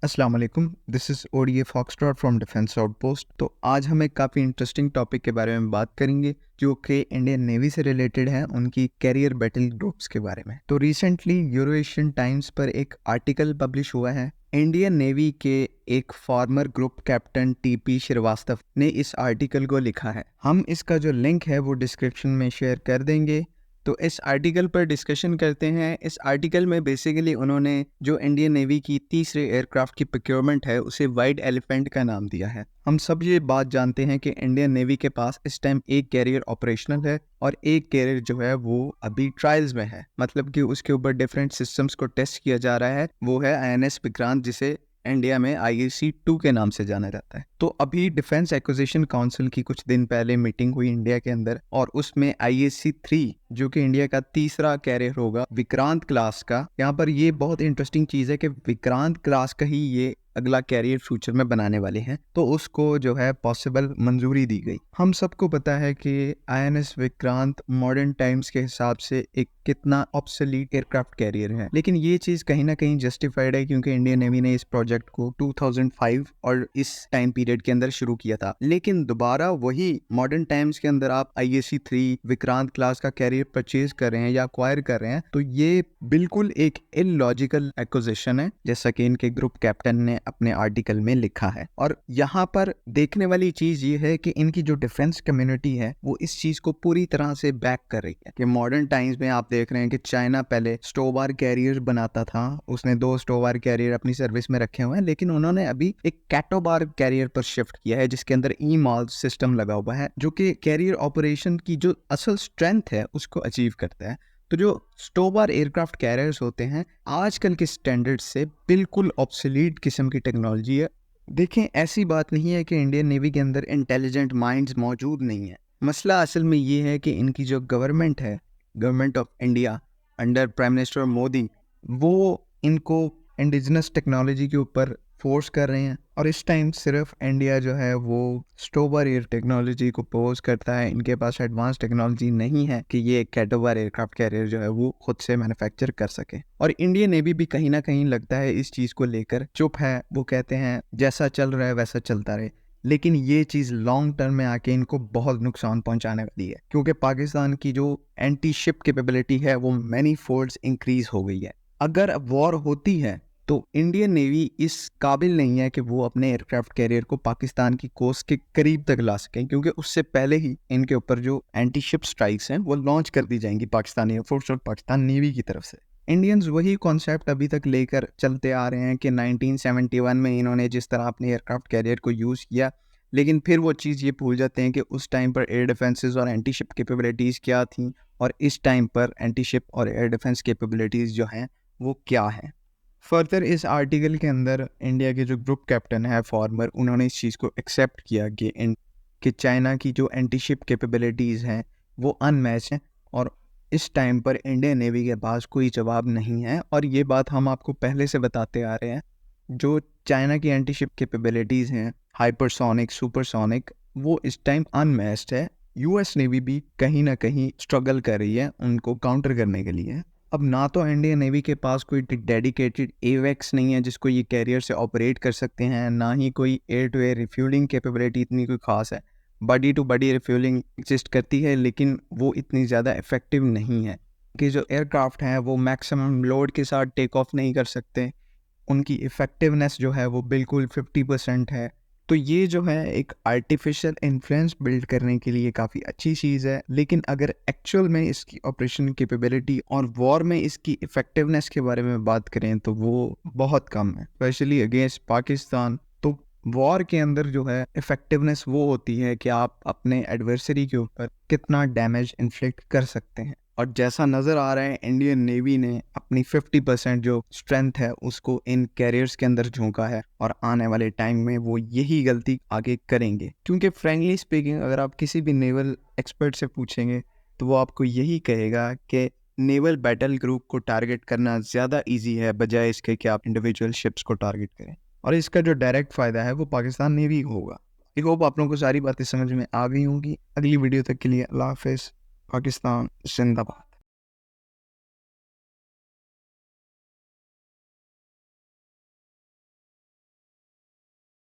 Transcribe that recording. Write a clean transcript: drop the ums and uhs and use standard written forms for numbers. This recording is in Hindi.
अस्सलाम वालेकुम, this is ODA foxtrot from defence outpost. तो आज हम एक काफ़ी इंटरेस्टिंग टॉपिक के बारे में बात करेंगे जो कि इंडियन नेवी से रिलेटेड है, उनकी कैरियर बैटल ग्रुप्स के बारे में। तो रिसेंटली यूरो एशियन टाइम्स पर एक आर्टिकल पब्लिश हुआ है। इंडियन नेवी के एक former group captain TP Srivastava ने इस आर्टिकल को लिखा है। हम इसका जो लिंक है वो डिस्क्रिप्शन में शेयर कर देंगे। तो इस आर्टिकल पर डिस्कशन करते हैं। इस आर्टिकल में बेसिकली उन्होंने जो इंडियन नेवी की तीसरे एयरक्राफ्ट की प्रोक्योरमेंट है उसे वाइट एलिफेंट का नाम दिया है। हम सब ये बात जानते हैं कि इंडियन नेवी के पास इस टाइम एक कैरियर ऑपरेशनल है और एक कैरियर जो है वो अभी ट्रायल्स में है, मतलब कि उसके ऊपर डिफरेंट सिस्टम्स को टेस्ट किया जा रहा है। वो है INS विक्रांत, जिसे इंडिया में IAC-2 के नाम से जाना जाता है। तो अभी डिफेंस एक्विजिशन काउंसिल की कुछ दिन पहले मीटिंग हुई इंडिया के अंदर, और उसमें IAC-3 जो कि इंडिया का तीसरा कैरियर होगा विक्रांत क्लास का, यहाँ पर ये बहुत इंटरेस्टिंग चीज़ है कि विक्रांत क्लास का ही ये अगला कैरियर फ्यूचर में बनाने वाले हैं, तो उसको जो है पॉसिबल मंजूरी दी गई। हम सबको पता है कि INS विक्रांत मॉडर्न टाइम्स के हिसाब से एक कितना ऑब्सोलीट एयरक्राफ्ट कैरियर है, लेकिन ये चीज़ कहीं ना कहीं जस्टिफाइड है क्योंकि इंडियन नेवी ने इस प्रोजेक्ट को 2005 और इस टाइम पीरियड के अंदर शुरू किया था। लेकिन दोबारा वही मॉडर्न टाइम्स के अंदर आप IAC-3 विक्रांत क्लास का कैरियर परचेज कर रहे हैं या अक्वायर कर रहे हैं, तो ये बिल्कुल एक इलॉजिकल एक्विजिशन है, जैसा कि इनके ग्रुप कैप्टन ने अपने आर्टिकल में लिखा है। और यहाँ पर देखने वाली चीज ये है कि इनकी जो डिफेंस कम्युनिटी है वो इस चीज को पूरी तरह से बैक कर रही है कि मॉडर्न टाइम्स में आप देख रहे हैं कि चाइना पहले स्टोवार कैरियर बनाता था, उसने 2 स्टोवार कैरियर अपनी सर्विस में रखे हुए हैं, लेकिन उन्होंने अभी एक कैटोबार कैरियर पर शिफ्ट किया है जिसके अंदर EMAL सिस्टम लगा हुआ है, जो कि कैरियर ऑपरेशन की जो असल स्ट्रेंथ है उसको अचीव करता है। तो जो स्टोबार एयरक्राफ्ट कैरियर्स होते हैं आजकल के स्टैंडर्ड से बिल्कुल ऑब्सोलीट किस्म की टेक्नोलॉजी है। देखें, ऐसी बात नहीं है कि इंडियन नेवी के अंदर इंटेलिजेंट माइंड्स मौजूद नहीं है। मसला असल में ये है कि इनकी जो गवर्नमेंट है, government of India under prime minister Modi, वो इनको इंडिजिनस टेक्नोलॉजी के ऊपर फोर्स कर रहे हैं। और इस टाइम सिर्फ इंडिया जो है वो स्टोबर एयर टेक्नोलॉजी को पोज करता है। इनके पास एडवांस टेक्नोलॉजी नहीं है कि ये कैटोबार एयरक्राफ्ट कैरियर जो है वो खुद से मैन्युफैक्चर कर सके। और इंडियन नेवी भी कहीं ना कहीं लगता है इस चीज़ को लेकर चुप है। वो कहते हैं जैसा चल रहा है वैसा चलता रहे, लेकिन ये चीज़ लॉन्ग टर्म में आके इनको बहुत नुकसान पहुंचाने वाली है, क्योंकि पाकिस्तान की जो एंटी शिप कैपेबिलिटी है वो मैनी फोल्ड्स इंक्रीज हो गई है। अगर वॉर होती है तो इंडियन नेवी इस काबिल नहीं है कि वो अपने एयरक्राफ्ट कैरियर को पाकिस्तान की कोस्ट के करीब तक ला सकें, क्योंकि उससे पहले ही इनके ऊपर जो एंटी शिप स्ट्राइक्स हैं वो लॉन्च कर दी जाएंगी पाकिस्तानी एयरफोर्स और पाकिस्तान नेवी की तरफ से। इंडियंस वही कॉन्सेप्ट अभी तक लेकर चलते आ रहे हैं कि 1971 में इन्होंने जिस तरह अपने एयरक्राफ्ट कैरियर को यूज़ किया, लेकिन फिर वो चीज़ ये भूल जाते हैं कि उस टाइम पर एयर डिफेंसेस और एंटी शिप कैपेबिलिटीज़ क्या थी और इस टाइम पर एंटी शिप और एयर डिफेंस कैपेबिलिटीज़ जो हैं वो क्या हैं। फर्दर इस आर्टिकल के अंदर इंडिया के जो ग्रुप कैप्टन है फॉर्मर, उन्होंने इस चीज़ को एक्सेप्ट किया कि चाइना की जो एंटी शिप कैपेबिलिटीज़ हैं वो अनमैच हैं और इस टाइम पर इंडियन नेवी के पास कोई जवाब नहीं है। और ये बात हम आपको पहले से बताते आ रहे हैं, जो चाइना की एंटी शिप कैपेबिलिटीज़ हैं हाइपरसोनिक, सुपरसोनिक, वो इस टाइम अनमैच्ड है। US नेवी भी कहीं ना कहीं स्ट्रगल कर रही है उनको काउंटर करने के लिए। अब ना तो इंडियन नेवी के पास कोई डेडिकेटेड AWACS नहीं है जिसको ये कैरियर से ऑपरेट कर सकते हैं, ना ही कोई air to air refuelling capability इतनी कोई खास है। Body to body refuelling exist करती है, लेकिन वो इतनी ज़्यादा इफेक्टिव नहीं है कि जो एयरक्राफ्ट हैं वो मैक्सिमम लोड के साथ टेक ऑफ नहीं कर सकते। उनकी इफ़ेक्टिवनेस जो है वो बिल्कुल 50% है। तो ये जो है एक आर्टिफिशियल इन्फ्लुएंस बिल्ड करने के लिए काफ़ी अच्छी चीज़ है, लेकिन अगर एक्चुअल में इसकी ऑपरेशन कैपेबिलिटी और वॉर में इसकी इफ़ेक्टिवनेस के बारे में बात करें तो वो बहुत कम है, स्पेशली अगेंस्ट पाकिस्तान। तो वॉर के अंदर जो है इफ़ेक्टिवनेस वो होती है कि आप अपने एडवर्सरी के ऊपर कितना डैमेज इन्फ्लिक्ट कर सकते हैं। और जैसा नज़र आ रहा है इंडियन नेवी ने अपनी 50% जो स्ट्रेंथ है उसको इन कैरियर्स के अंदर झोंका है, और आने वाले टाइम में वो यही गलती आगे करेंगे। क्योंकि फ्रेंकली स्पीकिंग अगर आप किसी भी नेवल एक्सपर्ट से पूछेंगे तो वो आपको यही कहेगा कि नेवल बैटल ग्रुप को टारगेट करना ज़्यादा ईजी है बजाय इसके कि आप इंडिविजुअल शिप्स को टारगेट करें, और इसका जो डायरेक्ट फ़ायदा है वो पाकिस्तान नेवी को होगा। आई होप आप लोगों को सारी बातें समझ में आ गई होंगी। अगली वीडियो तक के लिए अल्लाह हाफिज़। पाकिस्तान जिंदाबाद।